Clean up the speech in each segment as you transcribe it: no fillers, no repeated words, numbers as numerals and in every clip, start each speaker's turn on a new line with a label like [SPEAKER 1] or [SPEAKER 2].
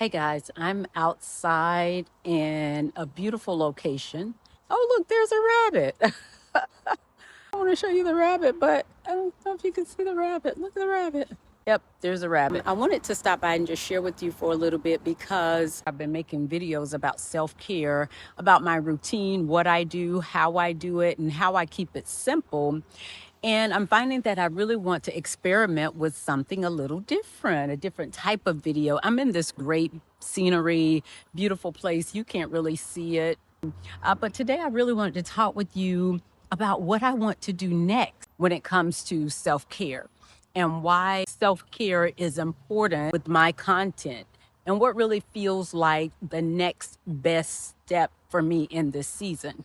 [SPEAKER 1] Hey guys, I'm outside in a beautiful location. Oh, look, there's a rabbit. I want to show you the rabbit, but I don't know if you can see the rabbit. Look at the rabbit. Yep, there's a rabbit. I wanted to stop by and just share with you for a little bit because I've been making videos about self-care, about my routine, what I do, how I do it, and how I keep it simple. And I'm finding that I really want to experiment with something a little different, a different type of video. I'm in this great scenery, beautiful place. You can't really see it. But today I really wanted to talk with you about what I want to do next when it comes to self-care and why self-care is important with my content and what really feels like the next best step for me in this season.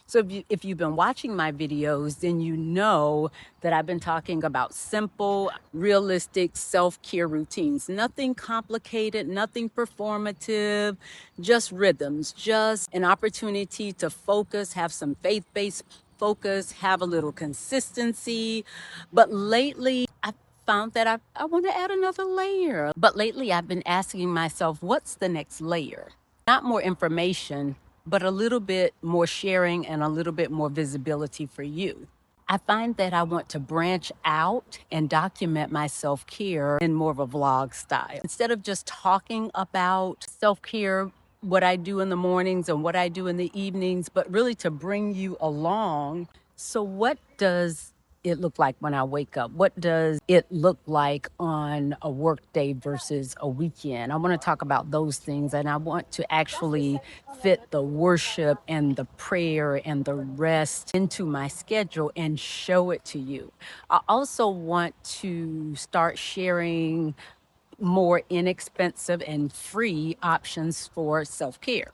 [SPEAKER 1] So if you've been watching my videos, then you know that I've been talking about simple, realistic self-care routines. Nothing complicated, nothing performative, just rhythms, just an opportunity to focus, have some faith-based focus, have a little consistency. But lately, I found that I want to add another layer. But lately, I've been asking myself, what's the next layer? Not more information, but a little bit more sharing and a little bit more visibility for you. I find that I want to branch out and document my self-care in more of a vlog style. Instead of just talking about self-care, what I do in the mornings and what I do in the evenings, but really to bring you along. So what does it look like when I wake up? What does it look like on a work day versus a weekend? I want to talk about those things, and I want to actually fit the worship and the prayer and the rest into my schedule and show it to you. I also want to start sharing more inexpensive and free options for self-care.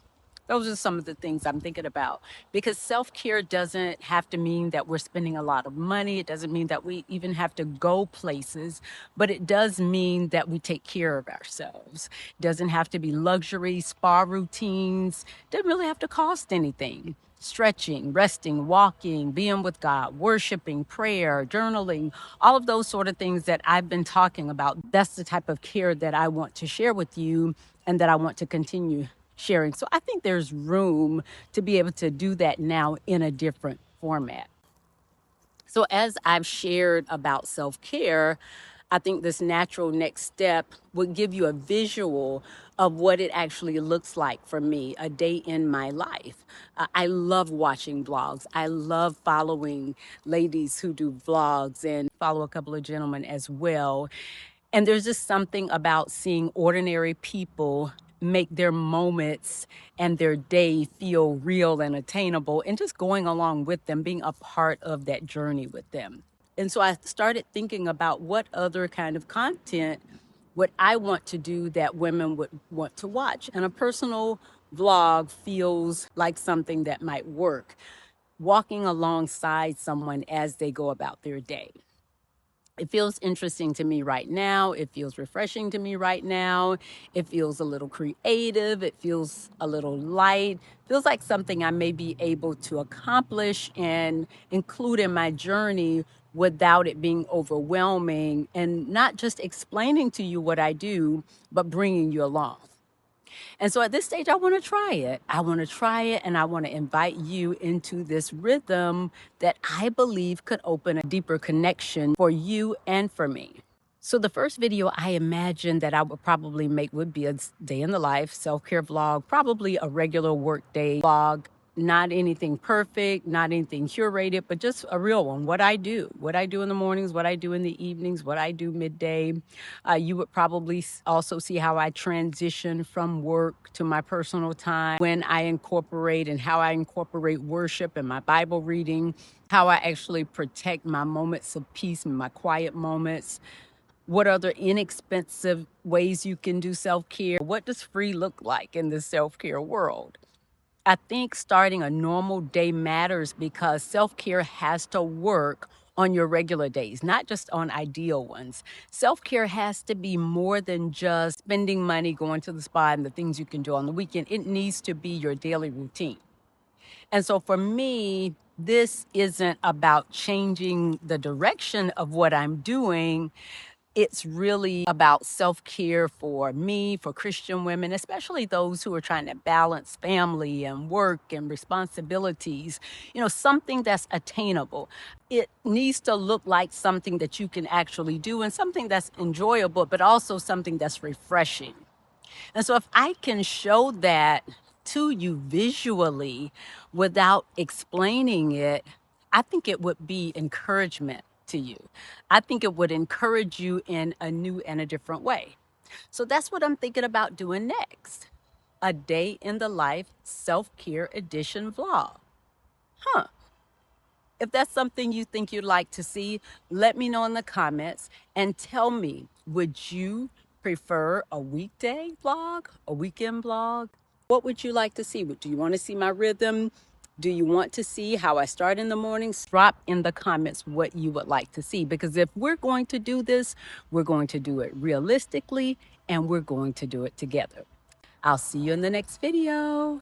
[SPEAKER 1] Those are some of the things I'm thinking about, because self-care doesn't have to mean that we're spending a lot of money. It doesn't mean that we even have to go places, but it does mean that we take care of ourselves. It doesn't have to be luxury spa routines. It doesn't really have to cost anything. Stretching, resting, walking, being with God, worshiping, prayer, journaling, all of those sort of things that I've been talking about. That's the type of care that I want to share with you and that I want to continue sharing. So I think there's room to be able to do that now in a different format. So as I've shared about self-care, I think this natural next step would give you a visual of what it actually looks like for me, a day in my life. I love watching vlogs. I love following ladies who do vlogs and follow a couple of gentlemen as well. And there's just something about seeing ordinary people make their moments and their day feel real and attainable, and just going along with them, being a part of that journey with them. And so I started thinking about what other kind of content would I want to do that women would want to watch. And a personal vlog feels like something that might work, walking alongside someone as they go about their day. It feels interesting to me right now. It feels refreshing to me right now. It feels a little creative. It feels a little light. Feels like something I may be able to accomplish and include in my journey without it being overwhelming, and not just explaining to you what I do, but bringing you along. And so at this stage, I want to try it. I want to try it, and I want to invite you into this rhythm that I believe could open a deeper connection for you and for me. So the first video I imagine that I would probably make would be a day in the life self-care vlog, probably a regular work day vlog. Not anything perfect, not anything curated, but just a real one. What I do in the mornings, what I do in the evenings, what I do midday. You would probably also see how I transition from work to my personal time, when I incorporate and how I incorporate worship and my Bible reading, how I actually protect my moments of peace and my quiet moments. What other inexpensive ways you can do self-care? What does free look like in the self-care world? I think starting a normal day matters because self-care has to work on your regular days, not just on ideal ones. Self-care has to be more than just spending money, going to the spa, and the things you can do on the weekend. It needs to be your daily routine. And so for me, this isn't about changing the direction of what I'm doing. it's really about self-care for me, for Christian women, especially those who are trying to balance family and work and responsibilities, something that's attainable. It needs to look like something that you can actually do and something that's enjoyable, but also something that's refreshing. And so if I can show that to you visually without explaining it, I think it would be encouragement to you. I think it would encourage you in a new and a different way. So that's what I'm thinking about doing next. A day in the life self-care edition vlog. Huh. If that's something you think you'd like to see, let me know in the comments and tell me, would you prefer a weekday vlog, a weekend vlog? What would you like to see? Do you want to see my rhythm? Do you want to see how I start in the mornings? Drop in the comments what you would like to see, because if we're going to do this, we're going to do it realistically and we're going to do it together. I'll see you in the next video.